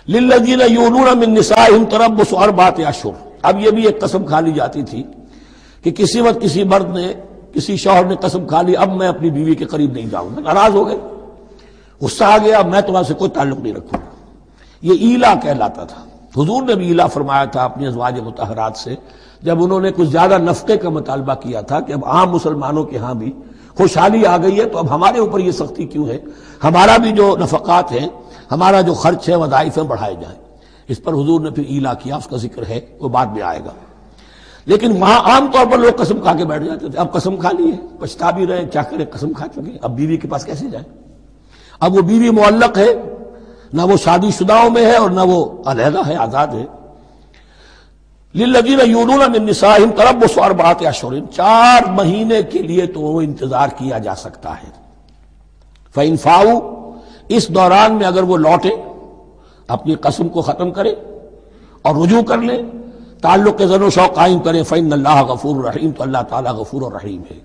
للذین یولون من نسائہم تربص اربعۃ اشہر۔ اب یہ بھی ایک قسم کھا لی جاتی تھی کہ کسی وقت کسی مرد نے، کسی شوہر نے قسم کھا لی اب میں اپنی بیوی کے قریب نہیں جاؤں گا، ناراض ہو گئے، غصہ آ گیا، میں تمہارے سے کوئی تعلق نہیں رکھوں گا، یہ ایلا کہلاتا تھا۔ حضور نے بھی ایلا فرمایا تھا اپنی ازواج مطہرات سے جب انہوں نے کچھ زیادہ نفقے کا مطالبہ کیا تھا کہ اب عام مسلمانوں کے ہاں بھی خوشحالی آ گئی ہے تو اب ہمارے اوپر یہ سختی کیوں ہے، ہمارا بھی جو نفقات ہیں، ہمارا جو خرچ ہے، وظائف ہیں، بڑھائے جائیں۔ اس پر حضور نے پھر ایلا کیا، اس کا ذکر ہے، وہ بعد میں آئے گا۔ لیکن وہاں عام طور پر لوگ قسم کھا کے بیٹھ جاتے تھے، اب قسم کھا لی ہے، پچھتا بھی رہے، کیا کریں، قسم کھا چکے، اب بیوی کے پاس کیسے جائیں؟ اب وہ بیوی معلق ہے، نہ وہ شادی شداؤں میں ہے اور نہ وہ علیحدہ ہے، آزاد ہے۔ للذین یولون من نسائہم تربص اربعۃ اشہر، 4 مہینے کے لیے تو وہ انتظار کیا جا سکتا ہے۔ فإن فاؤوا، اس دوران میں اگر وہ لوٹیں، اپنی قسم کو ختم کریں اور رجوع کر لیں، تعلق زن و شوق قائم کریں، فإن اللہ غفور رحیم، تو اللہ تعالیٰ غفور الرحیم ہے۔